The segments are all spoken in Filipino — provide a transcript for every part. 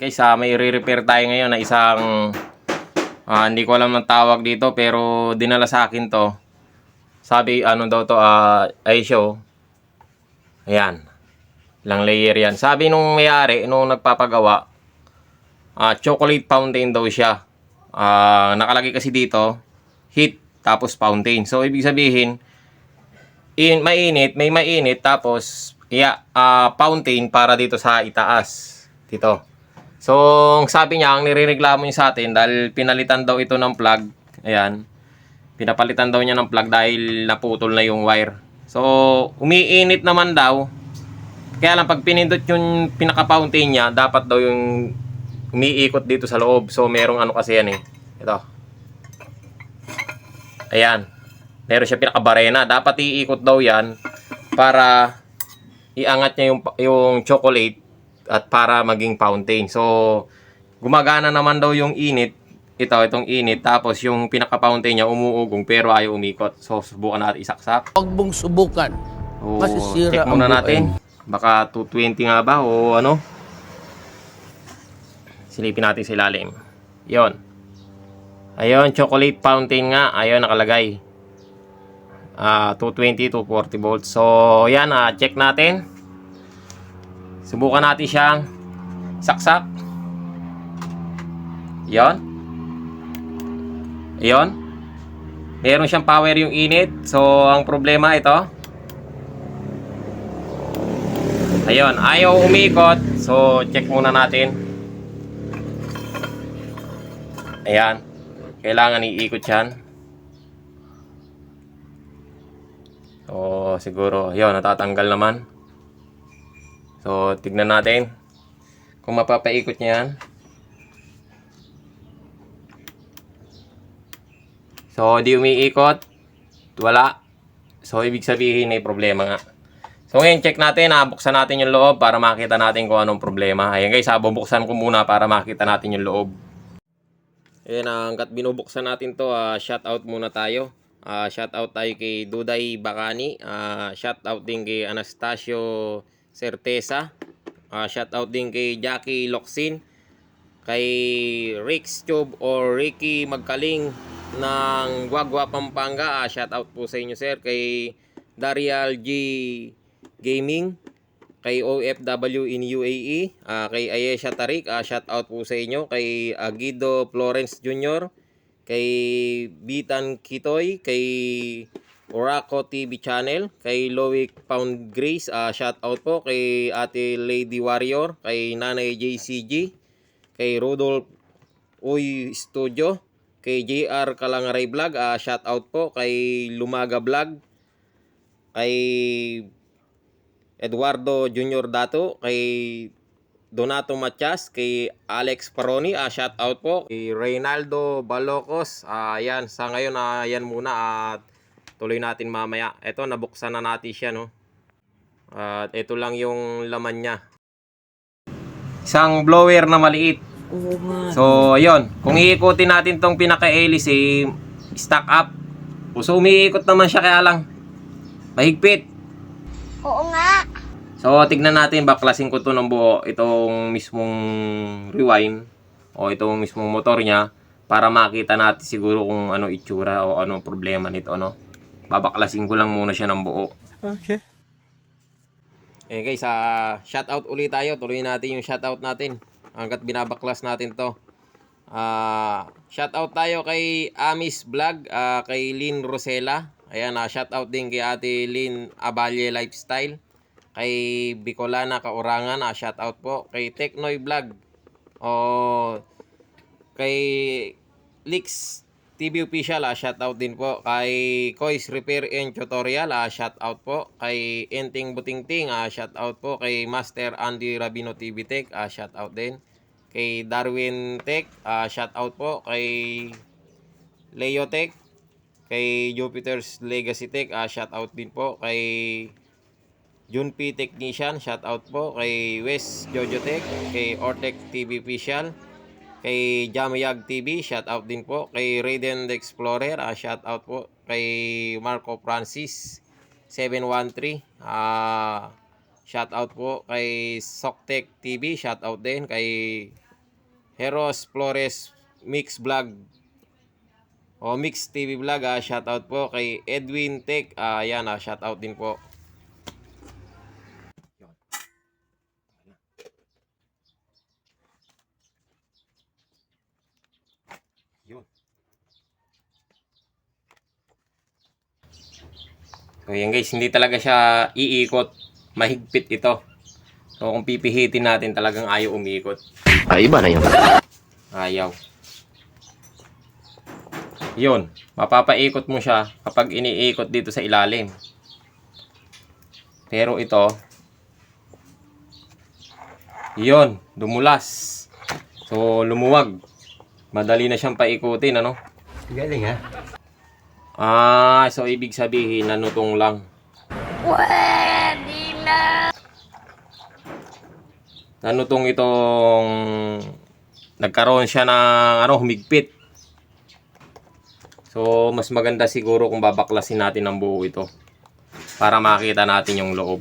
guys, may re-repair tayo ngayon na isang hindi ko alam ng tawag dito pero dinala sa akin to. Sabi ano daw to, Aisho. Ayan. Ilang layer yan. Sabi nung may-ari, nung nagpapagawa, chocolate fountain daw siya. Nakalagay kasi dito, heat tapos fountain. So ibig sabihin, mainit, may mainit tapos fountain para dito sa itaas. Dito. So, sabi niya, ang nirereklamo niya sa atin dahil pinalitan daw ito ng plug. Ayan. Pinapalitan daw niya ng plug dahil naputol na yung wire. So, umiinit naman daw. Kaya lang, pag pinindot yung pinaka-fountain niya, dapat daw yung umiikot dito sa loob. So, merong ano kasi yan eh. Ito. Ayan. Meron siya pinaka-barena. Dapat iikot daw yan para iangat niya yung chocolate at para maging fountain. So, gumagana naman daw yung init. Itong init. Tapos yung pinaka-fountain niya umuugong pero ayaw umikot. So, subukan natin isaksak. Huwag mong subukan. Masisira Check muna natin. Baka 220 nga ba o ano. Silipin natin sa ilalim. Yon. Ayun, chocolate fountain nga. Ayun, nakalagay. 220 to 40 volts. So, yan. Check natin. Subukan natin siyang saksak. Yon. Yon. Meron siyang power yung init. So, ang problema ito. Ayun. Ayaw umikot. So, check muna natin. Ayan. Kailangan iikot yan. So, siguro. Yun, natatanggal naman. So, tignan natin kung mapapaikot niya yan. So, di umiikot. Wala. So, ibig sabihin may problema nga. So, ngayon check natin. Buksan natin yung loob para makita natin kung anong problema. Ayan guys, bubuksan ko muna para makita natin yung loob. Ayan, hanggat binubuksan natin to, shoutout muna tayo. Shoutout tayo kay Duday Bacani. Shoutout din kay Anastasio Certeza. Shoutout din kay Jackie Locsin. Kay Rix Tube or Ricky Magkaling ng Guagua, Pampanga. Shoutout po sa inyo sir. Kay Darial G Gaming. Kay OFW in UAE. Kay Ayesha Tarik. Shoutout po sa inyo. Kay Guido Florence Jr. Kay Bitan Kitoy. Kay Oraco TV Channel, kay Loic Pound Grace, shoutout po kay Ate Lady Warrior, kay Nanay JCG, kay Rudolph Uy Studio, kay JR Kalangaray Vlog, shoutout po kay Lumaga Vlog, kay Eduardo Junior Dato, kay Donato Matias, kay Alex Paroni, shoutout po kay Reynaldo Balocos. Yan, sa ngayon yan muna at tuloy natin mamaya. Ito, nabuksan na natin siya, no? At ito lang yung laman niya. Isang blower na maliit. So, ayun. Kung iikutin natin tong pinaka-hélice, stack up. So, umiikot naman siya kaya lang mahigpit. Oo nga. So, tignan natin. Baklasin ko to ng buo. Itong mismong rewind o itong mismong motor niya para makita natin siguro kung ano itsura o ano problema nito, no? Babaklasin ko lang muna siya ng buo. Okay. Guys, shoutout ulit tayo. Tuloy natin yung shoutout natin. Hanggat binabaklas natin to. Shoutout tayo kay Amis Vlog, kay Lynn Rosella. Ayan, shoutout din kay Ate Lynn Aballe Lifestyle. Kay Bicolana Kaurangan, shoutout po. Kay Teknoy Vlog. Kay Lix TV Official, shoutout din po. Kay Kois Repair and Tutorial, shoutout po. Kay Enting Butingting, shoutout po. Kay Master Andy Rabino TV Tech, shoutout din. Kay Darwin Tech, shoutout po. Kay Leo Tech, kay Jupiter's Legacy Tech, shoutout din po. Kay Junpei Technician, shoutout po. Kay West Jojo Tech, kay Ortec TV Official, kay Jamayag TV, shoutout din po. Kay Raiden the Explorer, shoutout po. Kay Marco Francis 713, shoutout po. Kay Soctech TV, shoutout din. Kay Heros Flores Mix Vlog o Mix TV Vlog, shoutout po kay Edwin Tech. Yan, shoutout din po. Yun. So yan guys, hindi talaga siya iikot. Mahigpit ito. So kung pipihitin natin, talagang ayaw umiikot. Ay, iba na yun. Ayaw. Yun, mapapaikot mo siya kapag iniikot dito sa ilalim. Pero ito, yun, dumulas. So, lumuwag. Madali na siyang paikutin, ano? Galing ha? So ibig sabihin, nanutong lang. Pwede na. Nanutong itong nagkaroon siya ng humigpit. So, mas maganda siguro kung babaklasin natin ang buo ito para makita natin yung loob.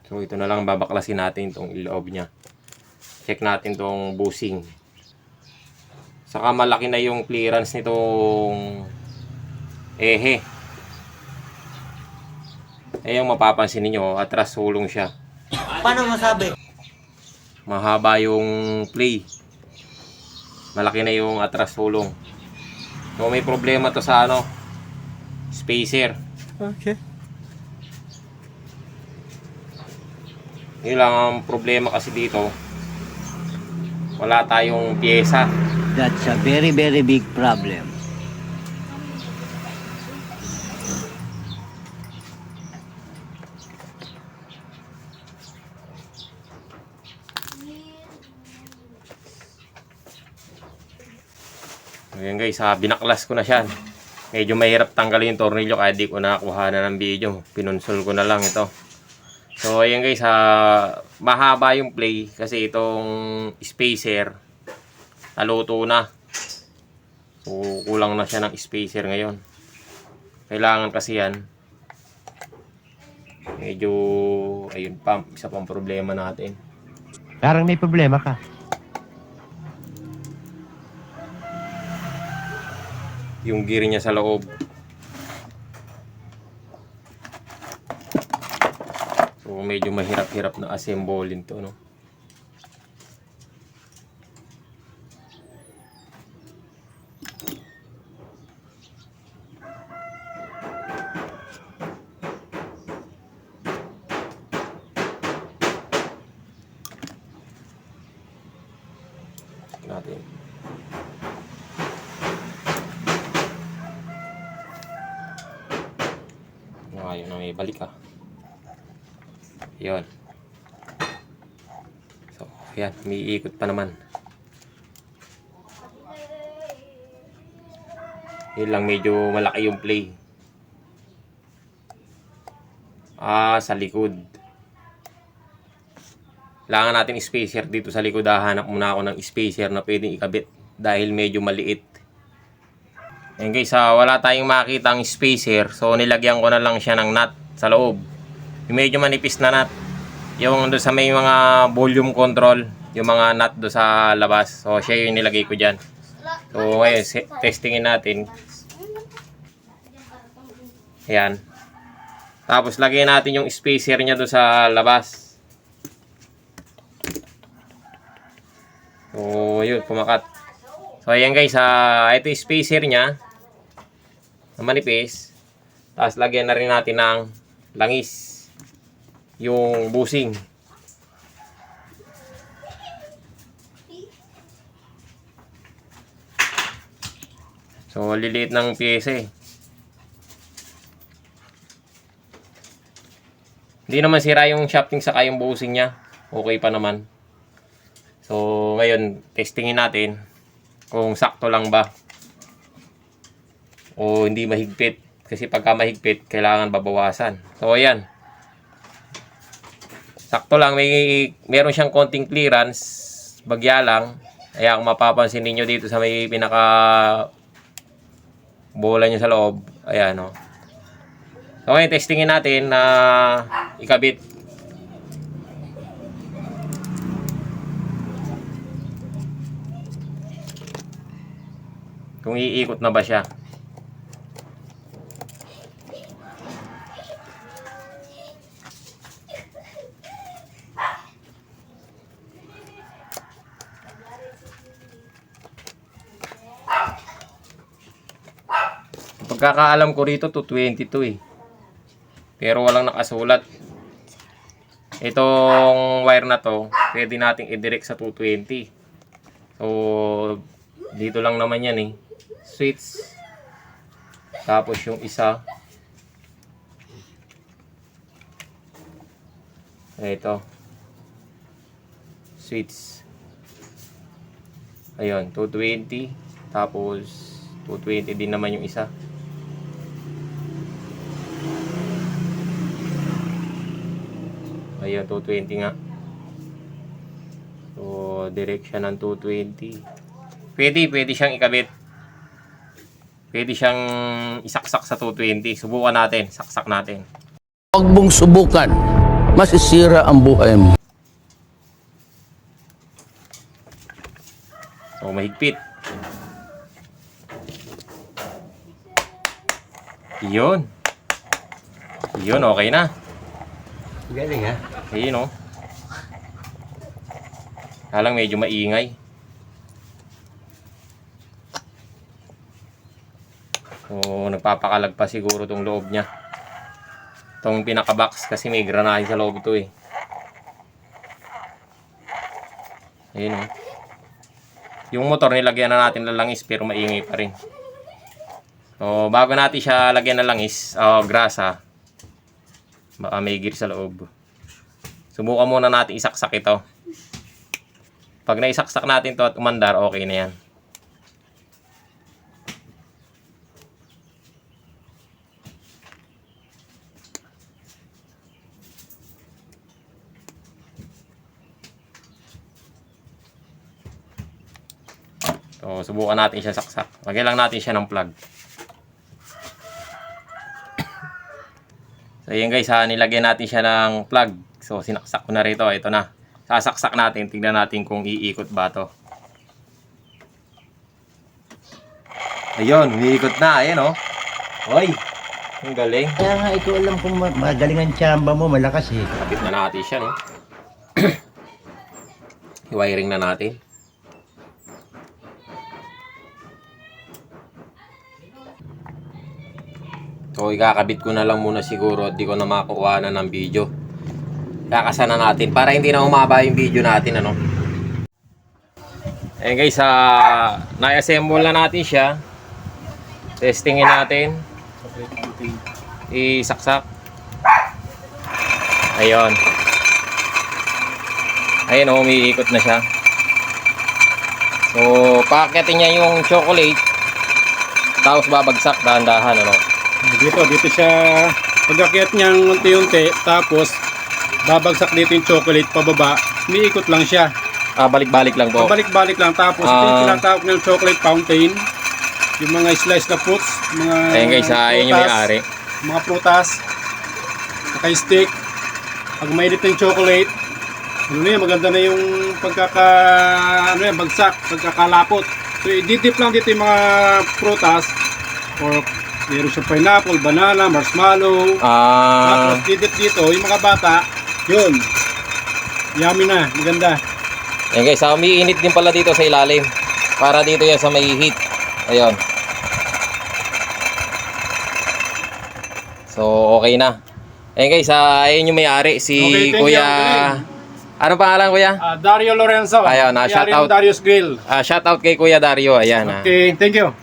So, ito na lang babaklasin natin itong loob niya. Check natin itong bushing. Saka malaki na yung clearance nitong ehe. Yung mapapansin niyo, atras sulong siya. Paano masabi? Mahaba yung play. Malaki na yung atras sulong. So, may problema to sa spacer. Okay. Yun lang ang problema kasi dito. Wala tayong pyesa. That's a very, very big problem. Ayan guys, binaklas ko na siya. Medyo mahirap tanggalin yung tornilyo kaya di ko nakakuha na ng video. Pinunsol ko na lang ito. So ayan guys, mahaba yung play kasi itong spacer naluto na. So kulang na siya ng spacer ngayon. Kailangan kasi yan. Medyo, ayun pa, isa pang problema natin. Parang may problema ka. Yung gear niya sa loob. So medyo mahirap-hirap na assemble to, no? Check natin. Ayun na, may balik yun. So yan, umiikot pa naman. Yun lang, medyo malaki yung play sa likod. Kailangan natin spacer dito sa likod. Hanap muna ako ng spacer na pwedeng ikabit dahil medyo maliit. Ayun guys, wala tayong makita ang spacer, so nilagyan ko na lang siya ng nut sa loob. Yung medyo manipis na nut, yung doon sa may mga volume control, yung mga nut doon sa labas. So siya yung nilagay ko dyan. So ngayon, testingin natin. Ayan. Tapos lagyan natin yung spacer niya doon sa labas. So yun, pumakat. So ayan guys, ito yung spacer niya na manipis. Tapos lagyan na rin natin ng langis, yung bushing. So liliit ng pyesa eh. Hindi naman sira yung shafting saka yung bushing niya. Okay pa naman. So ngayon, testingin natin kung sakto lang ba o hindi mahigpit. Kasi pagka mahigpit, kailangan babawasan. So, ayan. Sakto lang, meron siyang konting clearance, bagya lang. Kaya kung mapapansin ninyo dito sa may pinaka bola niya sa loob, ayan o. So, ngayon, testingin natin na ikabit. Kung iikot na ba siya. Pagkakaalam ko rito, 222 eh. Pero walang nakasulat. Itong wire na to, pwede nating i-direct sa 220. So, dito lang naman yan eh. Switch. Tapos yung isa. Ito. Switch. Ayun, 220. Tapos, 220 din naman yung isa. Ayun, 220 nga. So, direction ng 220. Pwede siyang ikabit. Pwede siyang isaksak sa 220. Subukan natin. Saksak natin. Huwag mong subukan. Masisira ang buhay mo. So, mahigpit. Yun. Yun, okay na. Galing ha? Ayun o. Halang medyo maingay. So, nagpapakalag pa siguro tong loob niya. Itong pinaka-box kasi may granahe sa loob ito eh. Ayun o. Yung motor nilagyan na natin ng langis pero maingay pa rin. So, bago natin siya lagyan ng langis, grasa, baka may gear sa loob. Subukan muna natin isaksak ito. Pag naisaksak natin to at umandar, okay na yan. So, subukan natin siya saksak. Lagyan lang natin siya ng plug. So, yun guys, nilagyan natin siya ng plug. So, sinaksak ko na rito. Ito na. Sasaksak natin. Tignan natin kung iikot ba to. Ayun, umiikot na. Ayan o. Hoy, ang galing. Kaya nga, ito alam kung magaling ang tsamba mo, malakas eh. Kapit na natin siya, no? I-wiring na natin. So, ikakabit ko na lang muna siguro at di ko na makuha na ng video. Kakasana natin para hindi na umaba yung video natin, ano. Ayan guys, na-assemble na natin siya. Testingin natin. Isaksak. Ayun. Ayun, umiikot na siya. So, paakyatin niya yung chocolate. Tapos babagsak dahan-dahan, ano. Dito siya pag-akyat niyang unti-unti, tapos babagsak dito yung chocolate pababa, umiikot lang siya. Balik-balik lang po. Pabalik-balik lang, tapos ito yung tinatawag ng chocolate fountain, yung mga slice na fruits, mga Ayan guys, ayun yung may-ari. mga prutas, naka-stick. Pag mainit ng chocolate, ano na yun, maganda na yung bagsak, pagkakalapot. So, i-dip lang dito yung mga prutas, or meron siya pineapple, banana, marshmallow. Tapos didip dito, yung mga bata, yun. Yummy na, maganda. Ayan guys, umiinit din pala dito sa ilalim. Para dito yan sa may heat. Ayun. So, okay na. Ayan guys, ayun yung may-ari, si Okay, thank Kuya... you. Ano pangalan, Kuya? Dario Lorenzo. Ayun, May-ari shout out. ng Dario's Grill. Shout out kay Kuya Dario. Ayan. Okay, thank you.